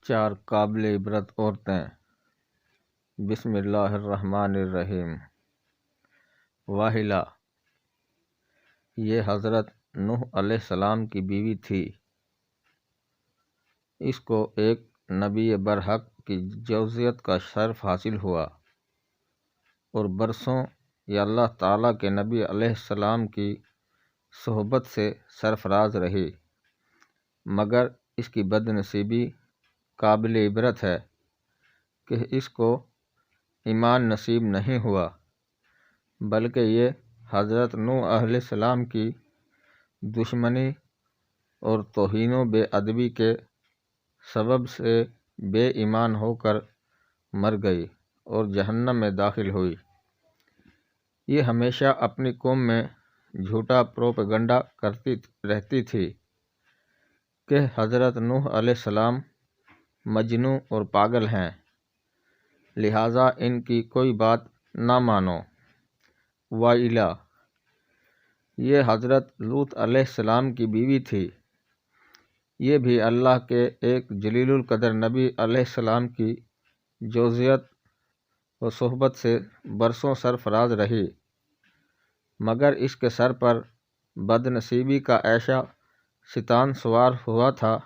4 قابل عبرت عورتیں۔ بسم اللہ الرحمن الرحیم۔ واحلہ، یہ حضرت نوح علیہ السلام کی بیوی تھی۔ اس کو ایک نبی برحق کی جوزیت کا شرف حاصل ہوا اور برسوں یہ اللہ تعالیٰ کے نبی علیہ السلام کی صحبت سے سرفراز رہی، مگر اس کی بد نصیبی قابل عبرت ہے کہ اس کو ایمان نصیب نہیں ہوا، بلکہ یہ حضرت نوح علیہ السلام کی دشمنی اور توہین و بے ادبی کے سبب سے بے ایمان ہو کر مر گئی اور جہنم میں داخل ہوئی۔ یہ ہمیشہ اپنی قوم میں جھوٹا پروپیگنڈا کرتی رہتی تھی کہ حضرت نوح علیہ السلام مجنون اور پاگل ہیں، لہٰذا ان کی کوئی بات نہ مانو۔ وائلہ، یہ حضرت لوط علیہ السلام کی بیوی تھی۔ یہ بھی اللہ کے ایک جلیل القدر نبی علیہ السلام کی جوزیت و صحبت سے برسوں سرفراز رہی، مگر اس کے سر پر بد نصیبی کا ایسا ستان سوار ہوا تھا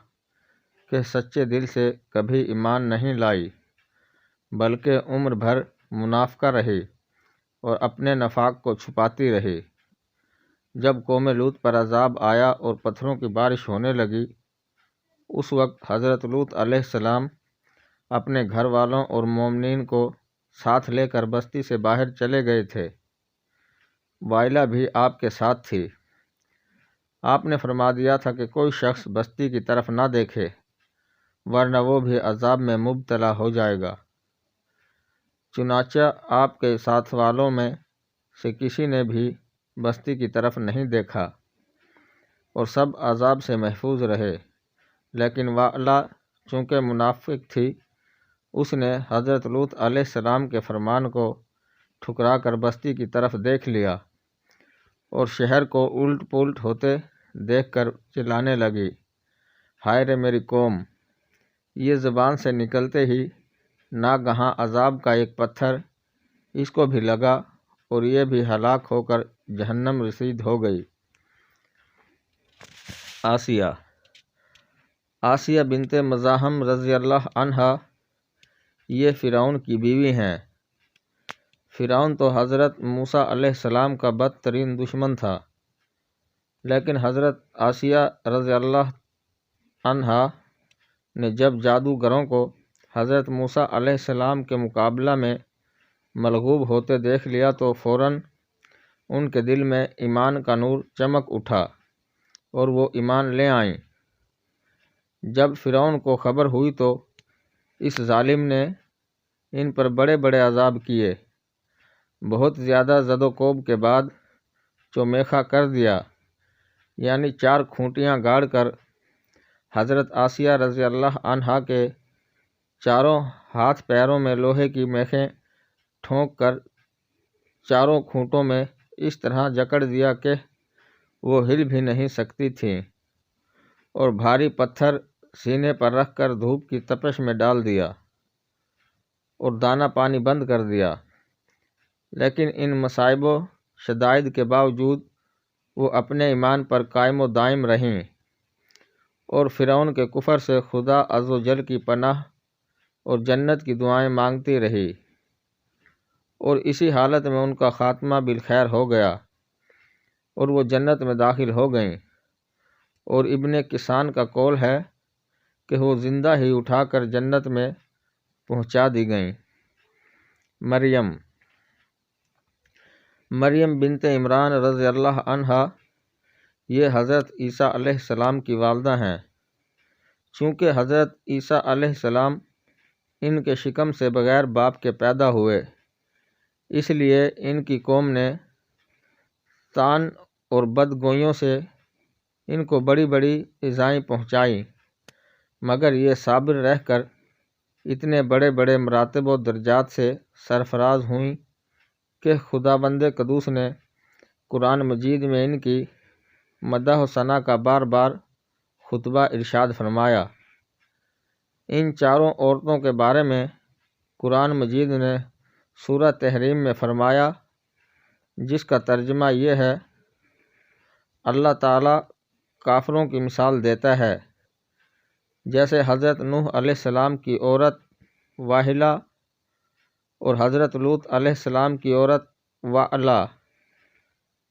کہ سچے دل سے کبھی ایمان نہیں لائی، بلکہ عمر بھر منافقہ رہی اور اپنے نفاق کو چھپاتی رہی۔ جب قوم لوط پر عذاب آیا اور پتھروں کی بارش ہونے لگی، اس وقت حضرت لوط علیہ السلام اپنے گھر والوں اور مومنین کو ساتھ لے کر بستی سے باہر چلے گئے تھے۔ وائلہ بھی آپ کے ساتھ تھی۔ آپ نے فرما دیا تھا کہ کوئی شخص بستی کی طرف نہ دیکھے، ورنہ وہ بھی عذاب میں مبتلا ہو جائے گا۔ چنانچہ آپ کے ساتھ والوں میں سے کسی نے بھی بستی کی طرف نہیں دیکھا اور سب عذاب سے محفوظ رہے، لیکن وائلہ چونکہ منافق تھی، اس نے حضرت لوط علیہ السلام کے فرمان کو ٹھکرا کر بستی کی طرف دیکھ لیا اور شہر کو الٹ پلٹ ہوتے دیکھ کر چلانے لگی، ہائے رے میری قوم! یہ زبان سے نکلتے ہی ناگہاں عذاب کا ایک پتھر اس کو بھی لگا اور یہ بھی ہلاک ہو کر جہنم رسید ہو گئی۔ آسیہ بنت مزاحم رضی اللہ عنہا یہ فرعون کی بیوی ہیں۔ فرعون تو حضرت موسیٰ علیہ السلام کا بدترین دشمن تھا، لیکن حضرت آسیہ رضی اللہ عنہا نے جب جادوگروں کو حضرت موسیٰ علیہ السلام کے مقابلہ میں مغلوب ہوتے دیکھ لیا تو فوراً ان کے دل میں ایمان کا نور چمک اٹھا اور وہ ایمان لے آئیں۔ جب فرعون کو خبر ہوئی تو اس ظالم نے ان پر بڑے بڑے عذاب کیے، بہت زیادہ زد و کوب کے بعد چومیخا کر دیا، یعنی 4 کھوٹیاں گاڑ کر حضرت آسیہ رضی اللہ عنہا کے چاروں ہاتھ پیروں میں لوہے کی میخیں ٹھونک کر چاروں کھوٹوں میں اس طرح جکڑ دیا کہ وہ ہل بھی نہیں سکتی تھیں، اور بھاری پتھر سینے پر رکھ کر دھوپ کی تپش میں ڈال دیا اور دانہ پانی بند کر دیا۔ لیکن ان مصائب و شدائد کے باوجود وہ اپنے ایمان پر قائم و دائم رہیں اور فرعون کے کفر سے خدا عز و جل کی پناہ اور جنت کی دعائیں مانگتی رہی، اور اسی حالت میں ان کا خاتمہ بالخیر ہو گیا اور وہ جنت میں داخل ہو گئیں، اور ابن کسان کا قول ہے کہ وہ زندہ ہی اٹھا کر جنت میں پہنچا دی گئیں۔ مریم بنت عمران رضی اللہ عنہا یہ حضرت عیسیٰ علیہ السلام کی والدہ ہیں۔ چونکہ حضرت عیسیٰ علیہ السلام ان کے شکم سے بغیر باپ کے پیدا ہوئے، اس لیے ان کی قوم نے طعن اور بدگوئیوں سے ان کو بڑی بڑی ایذائیں پہنچائیں، مگر یہ صابر رہ کر اتنے بڑے بڑے مراتب و درجات سے سرفراز ہوئیں کہ خداوند قدوس نے قرآن مجید میں ان کی مدح و ثنا کا بار بار خطبہ ارشاد فرمایا۔ ان چاروں عورتوں کے بارے میں قرآن مجید نے سورہ تحریم میں فرمایا، جس کا ترجمہ یہ ہے: اللہ تعالیٰ کافروں کی مثال دیتا ہے جیسے حضرت نوح علیہ السلام کی عورت واحلہ اور حضرت لوط علیہ السلام کی عورت وعلہ،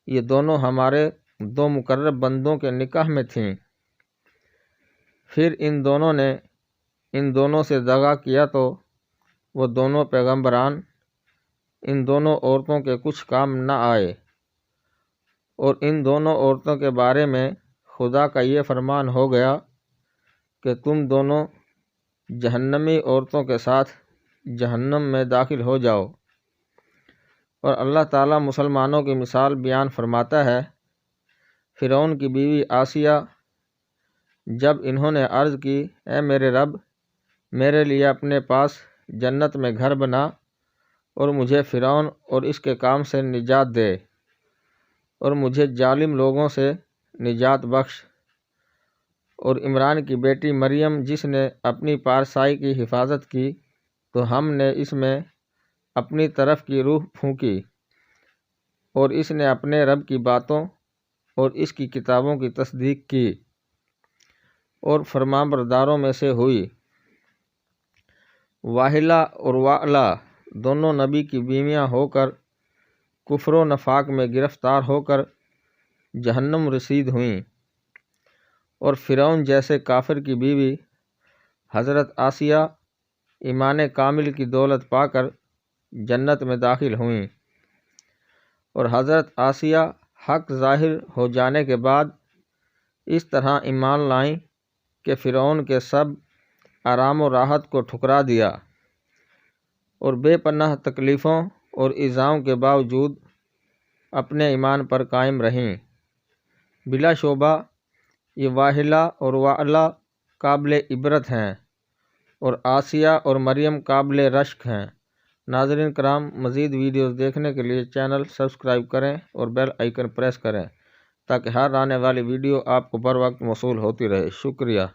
یہ دونوں ہمارے 2 مقرب بندوں کے نکاح میں تھیں۔ پھر ان دونوں نے ان دونوں سے دغا کیا تو وہ دونوں پیغمبران ان دونوں عورتوں کے کچھ کام نہ آئے، اور ان دونوں عورتوں کے بارے میں خدا کا یہ فرمان ہو گیا کہ تم دونوں جہنمی عورتوں کے ساتھ جہنم میں داخل ہو جاؤ۔ اور اللہ تعالیٰ مسلمانوں کی مثال بیان فرماتا ہے، فرعون کی بیوی آسیہ، جب انہوں نے عرض کی، اے میرے رب، میرے لیے اپنے پاس جنت میں گھر بنا اور مجھے فرعون اور اس کے کام سے نجات دے، اور مجھے ظالم لوگوں سے نجات بخش۔ اور عمران کی بیٹی مریم، جس نے اپنی پارسائی کی حفاظت کی، تو ہم نے اس میں اپنی طرف کی روح پھونکی، اور اس نے اپنے رب کی باتوں اور اس کی کتابوں کی تصدیق کی اور فرمانبرداروں میں سے ہوئی۔ واحلہ اور وعلہ دونوں نبی کی بیویاں ہو کر کفر و نفاق میں گرفتار ہو کر جہنم رسید ہوئیں، اور فرعون جیسے کافر کی بیوی حضرت آسیہ ایمان کامل کی دولت پا کر جنت میں داخل ہوئیں۔ اور حضرت آسیہ حق ظاہر ہو جانے کے بعد اس طرح ایمان لائیں کہ فرعون کے سب آرام و راحت کو ٹھکرا دیا، اور بے پناہ تکلیفوں اور ایذاؤں کے باوجود اپنے ایمان پر قائم رہیں۔ بلا شبہ یہ واحلہ اور وعلہ قابل عبرت ہیں، اور آسیہ اور مریم قابل رشک ہیں۔ ناظرین کرام، مزید ویڈیوز دیکھنے کے لیے چینل سبسکرائب کریں اور بیل آئیکن پریس کریں تاکہ ہر آنے والی ویڈیو آپ کو بر وقت موصول ہوتی رہے۔ شکریہ۔